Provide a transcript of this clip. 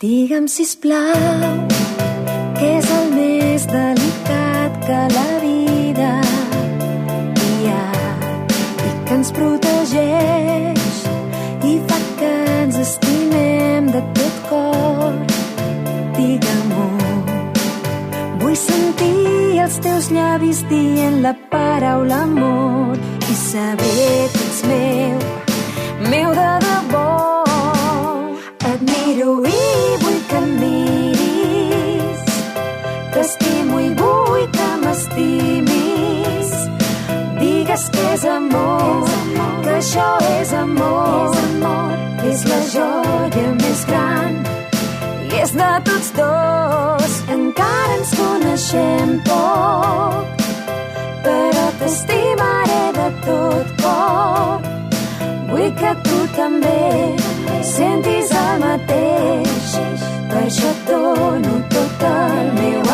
Digue'm, sisplau, què és el més delicat que la vida hi ha i que ens protegeix i fa que ens estimem de tot cor. Digue-m'ho. Vull sentir els teus llavis dient la paraula amor i saber que ets meu, meu de debò. Et miro i vull que em miris, t'estimo i vull que m'estimis. Digues que és amor, que això és amor, és la joia més gran i és de tots dos. Encara ens coneixem poc, però t'estimaré de tot cor. Vull que tu també sentis el mateix, per això et dono tot el meu